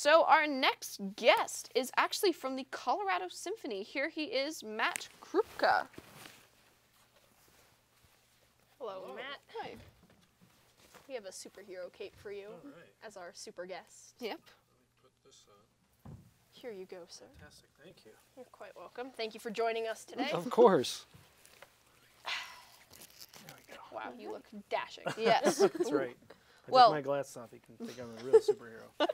So our next guest is actually from the Colorado Symphony. Here he is, Matt Krupa. Hello, Matt. Hi. We have a superhero cape for you as our super guest. Yep. Let me put this on. Here you go, sir. Fantastic, thank you. You're quite welcome. Thank you for joining us today. Of course. There we go. Wow, you look dashing. Yes. That's right. I Well- took my glasses off. You can think I'm a real superhero.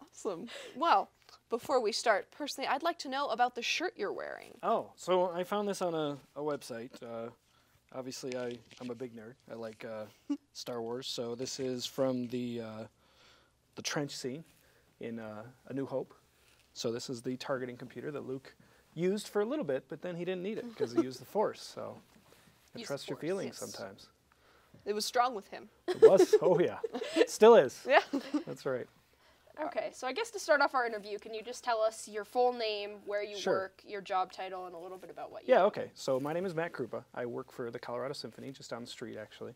Awesome. Well, before we start, personally, I'd like to know about the shirt you're wearing. Oh, so I found this on a website. Obviously, I'm a big nerd. I like Star Wars. So this is from the trench scene in A New Hope. So this is the targeting computer that Luke used for a little bit, but then he didn't need it because he used the Force. So I Use trust the your Force, feelings yes. sometimes. It was strong with him. It was? Oh, yeah. It still is. Yeah. That's right. Okay, so I guess to start off our interview, can you just tell us your full name, where you Sure. work, your job title, and a little bit about what you Yeah, do? okay. So my name is Matt Krupa. I work for the Colorado Symphony, just down the street, actually.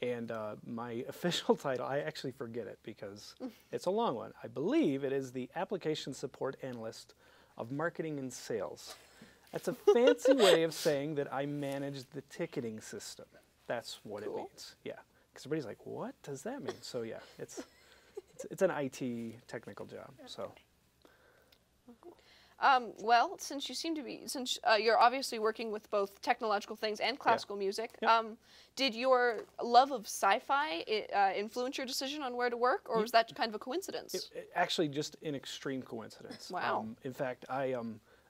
And my official title, I actually forget it because it's a long one. I believe it is the Application Support Analyst of Marketing and Sales. That's a fancy way of saying that I manage the ticketing system. That's what it means. Yeah. Because everybody's like, what does that mean? So yeah, it's an IT technical job. So. Well, since you seem to be, since you're obviously working with both technological things and classical music, Yep. did your love of sci-fi influence your decision on where to work, or was that kind of a coincidence? Actually, just an extreme coincidence. Wow. In fact,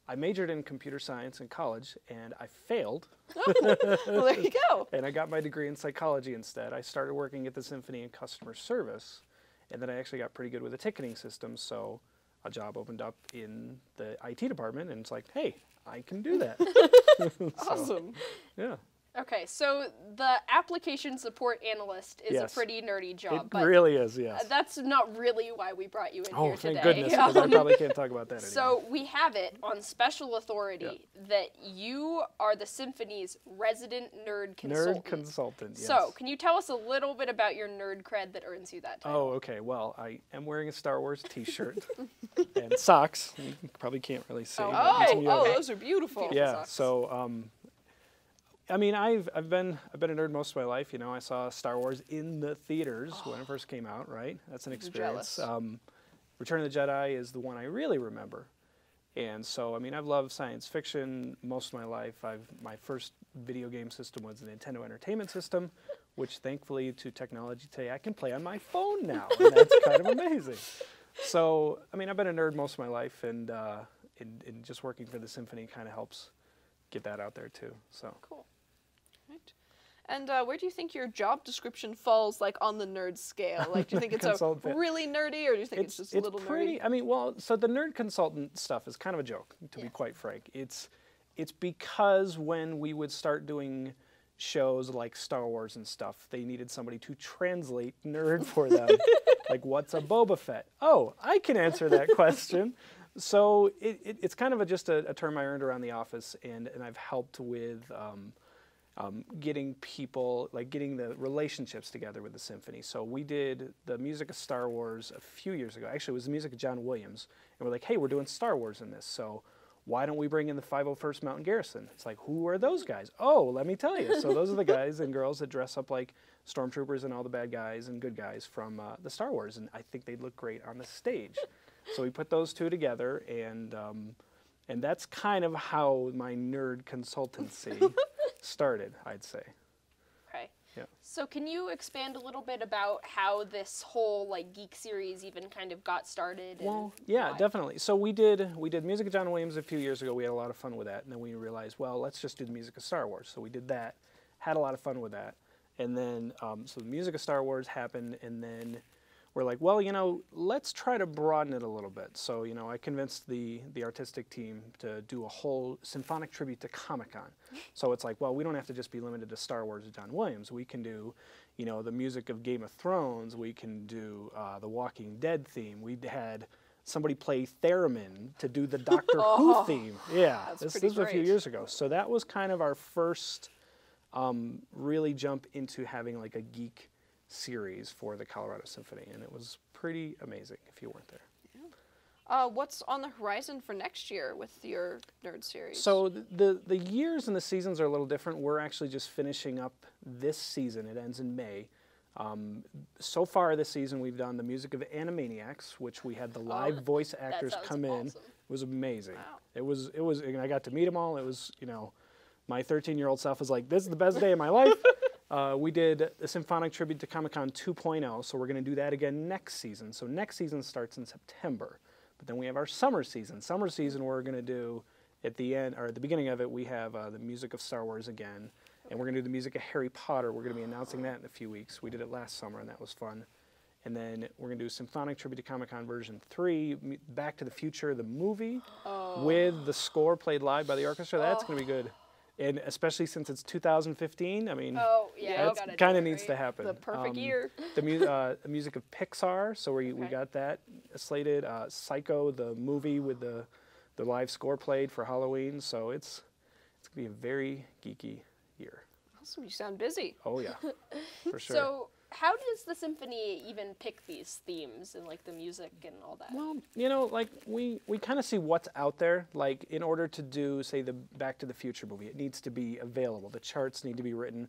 I majored in computer science in college, and I failed. Well, there you go. And I got my degree in psychology instead. I started working at the Symphony in customer service, and then I actually got pretty good with the ticketing system, so a job opened up in the IT department, and it's like, hey, I can do that. So, Awesome. yeah. Okay, so the application support analyst is Yes. a pretty nerdy job, It but really is, yes. that's not really why we brought you in Oh, here today. thank goodness, because I probably can't talk about that anymore. So we have it on special authority that you are the symphony's resident nerd consultant. Nerd consultant, yes. So, can you tell us a little bit about your nerd cred that earns you that title? Oh, okay. Well, I am wearing a Star Wars T-shirt and socks. You probably can't really see. but Oh, you have- those are beautiful. yeah. socks. So, I mean, I've been a nerd most of my life. You know, I saw Star Wars in the theaters when it first came out. Right, that's an experience. jealous. Return of the Jedi is the one I really remember. And so, I mean, I've loved science fiction most of my life. My first video game system was the Nintendo Entertainment System, which thankfully to technology today I can play on my phone now, and that's kind of amazing. So, I mean, I've been a nerd most of my life, and in just working for the symphony kind of helps get that out there too. So. Cool. Right. And where do you think your job description falls, like, on the nerd scale? Like, do you think it's Consultant. really nerdy, or do you think it's just a little pretty, nerdy? I mean, well, so the nerd consultant stuff is kind of a joke, to be Yeah. quite frank. It's because when we would start doing shows like Star Wars and stuff, they needed somebody to translate nerd for them. Like, what's a Boba Fett? Oh, I can answer that question. So it's kind of just a term I earned around the office, and I've helped with getting people, like getting the relationships together with the symphony. So we did the music of Star Wars a few years ago. Actually, it was the music of John Williams. And we're like, hey, we're doing Star Wars in this, so why don't we bring in the 501st Mountain Garrison? It's like, who are those guys? Oh, let me tell you. So those are the guys and girls that dress up like stormtroopers and all the bad guys and good guys from the Star Wars. And I think they'd look great on the stage. So we put those two together, and that's kind of how my nerd consultancy started, I'd say. Okay. Yeah. So can you expand a little bit about how this whole like Geek series even kind of got started? Well, and yeah, why? definitely. So we did music of John Williams a few years ago. We had a lot of fun with that, and then we realized, well, let's just do the music of Star Wars. So we did that, had a lot of fun with that, and then so the music of Star Wars happened, and then we're like, well, you know, let's try to broaden it a little bit. So, you know, I convinced the artistic team to do a whole symphonic tribute to Comic-Con. So it's like, well, we don't have to just be limited to Star Wars or John Williams. We can do, you know, the music of Game of Thrones. We can do the Walking Dead theme. We had somebody play theremin to do the Doctor Who theme. Yeah, this was a few years ago. So that was kind of our first really jump into having like a geek series for the Colorado Symphony, and it was pretty amazing if you weren't there. What's on the horizon for next year with your nerd series? So the years and the seasons are a little different. We're actually just finishing up this season. It ends in May. So far this season, we've done the music of Animaniacs, which we had the live voice actors come in. Awesome. It was amazing. Wow. It was, and I got to meet them all. It was, my 13-year-old self was like, this is the best day of my life. We did a Symphonic tribute to Comic-Con 2.0, so we're going to do that again next season. So next season starts in September. But then we have our summer season. Summer season we're going to do at the end, or at the beginning of it, we have the music of Star Wars again. And we're going to do the music of Harry Potter. We're going to be announcing that in a few weeks. We did it last summer, and that was fun. And then we're going to do Symphonic Tribute to Comic-Con version 3, Back to the Future, the movie, with the score played live by the orchestra. That's going to be good. And especially since it's 2015, I mean, that kind of needs to happen. The perfect year. The music of Pixar, so we got that slated. Psycho, the movie with the live score played for Halloween. So it's going to be a very geeky year. Awesome, you sound busy. Oh yeah, for sure. So how does the symphony even pick these themes and like the music and all that? Well, like we kind of see what's out there. Like in order to do, say, the Back to the Future movie, it needs to be available. The charts need to be written.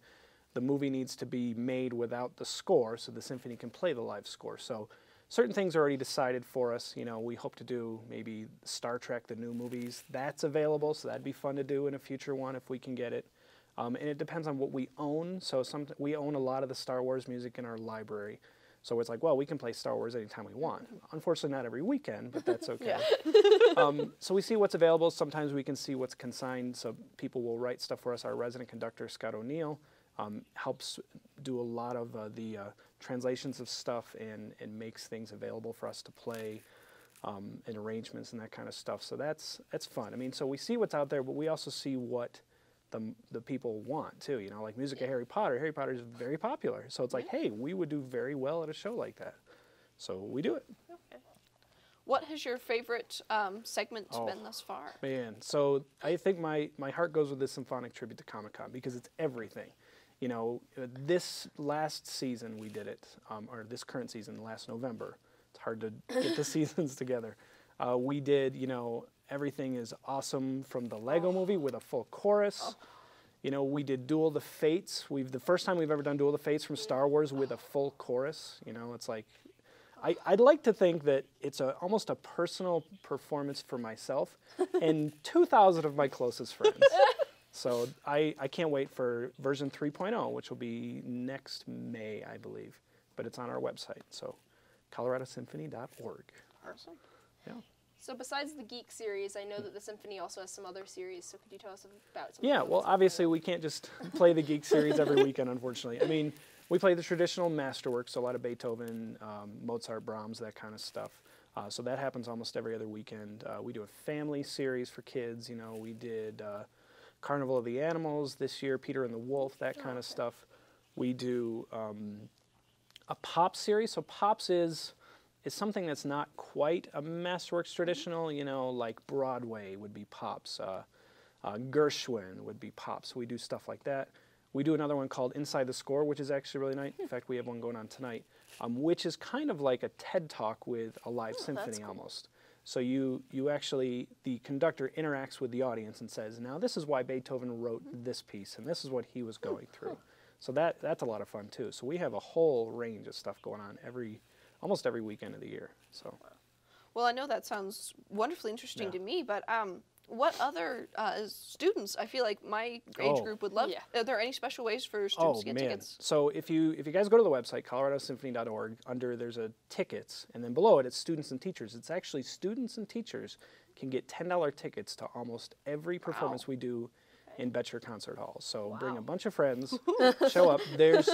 The movie needs to be made without the score, so the symphony can play the live score. So certain things are already decided for us. We hope to do maybe Star Trek, the new movies. That's available, so that'd be fun to do in a future one if we can get it. And it depends on what we own. So we own a lot of the Star Wars music in our library. So it's like, well, we can play Star Wars anytime we want. Unfortunately, not every weekend, but that's okay. So we see what's available. Sometimes we can see what's consigned. So people will write stuff for us. Our resident conductor, Scott O'Neill, helps do a lot of the translations of stuff and makes things available for us to play and arrangements and that kind of stuff. So that's fun. I mean, so we see what's out there, but we also see what the people want too, like music of Harry Potter. Harry Potter is very popular, so it's like, hey, we would do very well at a show like that, so we do it. Okay. What has your favorite segment been thus far? Man, so I think my heart goes with this Symphonic tribute to Comic-Con because it's everything. This last season we did it, or this current season, last November. It's hard to get the seasons together. We did, Everything is Awesome from the Lego movie with a full chorus. We did Duel the Fates. The first time we've ever done Duel the Fates from Star Wars with a full chorus. It's like, I'd like to think that it's almost a personal performance for myself and 2,000 of my closest friends. So I can't wait for version 3.0, which will be next May, I believe. But it's on our website, so coloradosymphony.org. Awesome. Yeah. So besides the Geek series, I know that the Symphony also has some other series, so could you tell us about some? Yeah, well, obviously we can't just play the Geek series every weekend, unfortunately. I mean, we play the traditional masterworks, so a lot of Beethoven, Mozart, Brahms, that kind of stuff. So that happens almost every other weekend. We do a family series for kids. We did Carnival of the Animals this year, Peter and the Wolf, that kind of stuff. We do a pop series. So pops is something that's not quite a Masterworks traditional, like Broadway would be pops, Gershwin would be pops. We do stuff like that. We do another one called Inside the Score, which is actually really nice. In fact, we have one going on tonight, which is kind of like a TED Talk with a live symphony almost. So you actually, the conductor interacts with the audience and says, now this is why Beethoven wrote this piece, and this is what he was going through. So that's a lot of fun too. So we have a whole range of stuff going on almost every weekend of the year. So. Well, I know that sounds wonderfully interesting to me, but what other students? I feel like my age group would love. Are there any special ways for students to get tickets? So if you guys go to the website coloradosymphony.org, there's a tickets, and then below it it's students and teachers. It's actually students and teachers can get $10 tickets to almost every performance we do in Betcher Concert Hall. So bring a bunch of friends, show up.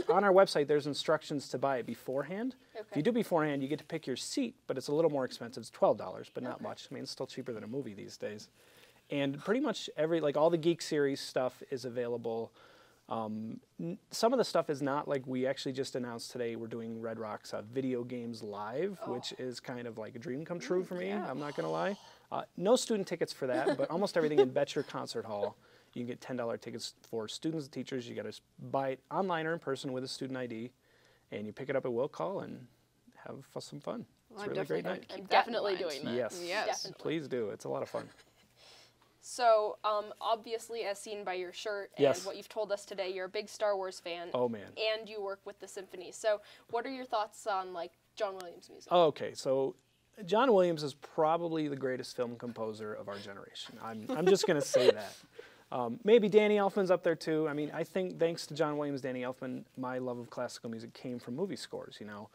On our website, there's instructions to buy it beforehand. Okay. If you do beforehand, you get to pick your seat, but it's a little more expensive. It's $12, but not much. I mean, it's still cheaper than a movie these days. And pretty much all the Geek series stuff is available. Some of the stuff is not, like we actually just announced today, we're doing Red Rocks Video Games Live, which is kind of like a dream come true for me, I'm not going to lie. No student tickets for that, but almost everything in Betcher Concert Hall. You can get $10 tickets for students and teachers. You got to buy it online or in person with a student ID. and you pick it up at will call and have some fun. Well, It's a really great night. I'm definitely doing that. Yes, Definitely. please do. It's a lot of fun. So, obviously, as seen by your shirt and what you've told us today, you're a big Star Wars fan. Oh, man. And you work with the symphony. So, what are your thoughts on, like, John Williams' music? Oh, okay, so John Williams is probably the greatest film composer of our generation. I'm just going to say that. Maybe Danny Elfman's up there, too. I mean, I think thanks to John Williams, Danny Elfman, my love of classical music came from movie scores, you know.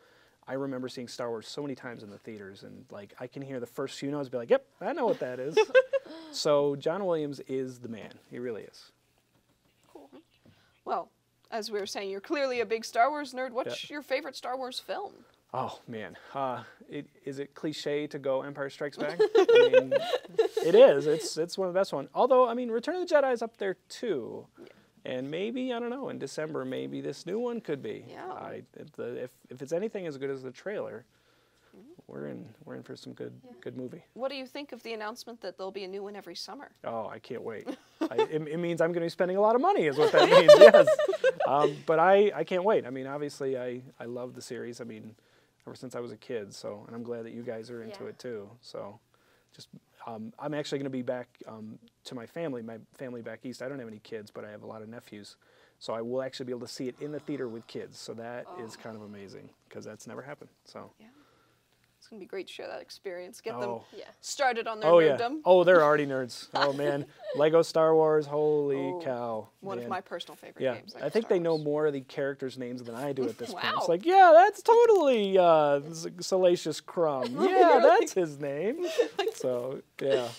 I remember seeing Star Wars so many times in the theaters, and like I can hear the first few notes, be like, "Yep, I know what that is." So John Williams is the man. He really is. Cool. Well, as we were saying, you're clearly a big Star Wars nerd. What's your favorite Star Wars film? Oh man, is it cliche to go Empire Strikes Back? I mean, it is. It's one of the best ones. Although I mean, Return of the Jedi is up there too. Yeah. And maybe, I don't know, in December, maybe this new one could be. Yeah. If it's anything as good as the trailer, we're in for some good movie. What do you think of the announcement that there'll be a new one every summer? Oh, I can't wait. It means I'm going to be spending a lot of money is what that means, yes. But I can't wait. I mean, obviously, I love the series. I mean, ever since I was a kid, so, and I'm glad that you guys are into it too. So, just... I'm actually going to be back to my family back east. I don't have any kids, but I have a lot of nephews. So I will actually be able to see it in the theater with kids. So that is kind of amazing because that's never happened. So yeah. It's going to be great to share that experience. Get them started on their Yeah. nerddom. Oh, they're already nerds. Oh, man. Lego Star Wars, holy cow. One of my personal favorite games. I think they know more of the characters' names than I do at this point. Wow. It's like, yeah, that's totally Salacious Crumb. Yeah, that's his name. So, yeah.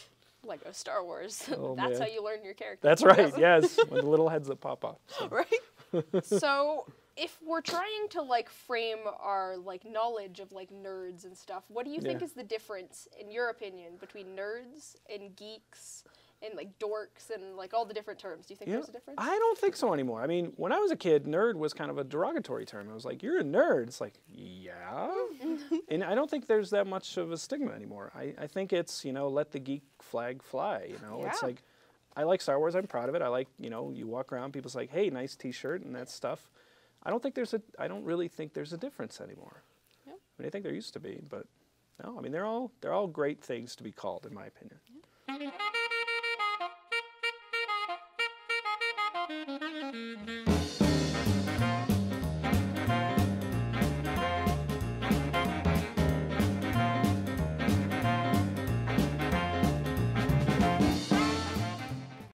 Lego Star Wars. Oh, That's man. how you learn your character. That's right, yes. With the little heads that pop up. So. Right? So, if we're trying to, like, frame our, like, knowledge of, like, nerds and stuff, what do you think is the difference, in your opinion, between nerds and geeks and, like, dorks and, like, all the different terms? Do you think there's a difference? I don't think so anymore. I mean, when I was a kid, nerd was kind of a derogatory term. It was like, you're a nerd. It's like, yeah? And I don't think there's that much of a stigma anymore. I think it's, you know, let the geek flag fly, you know? It's like, I like Star Wars. I'm proud of it. I like, you know, you walk around, people's like, hey, nice T-shirt and that stuff. I don't really think there's a difference anymore. Yeah. I mean, I think there used to be, but no. I mean, they're all great things to be called, in my opinion.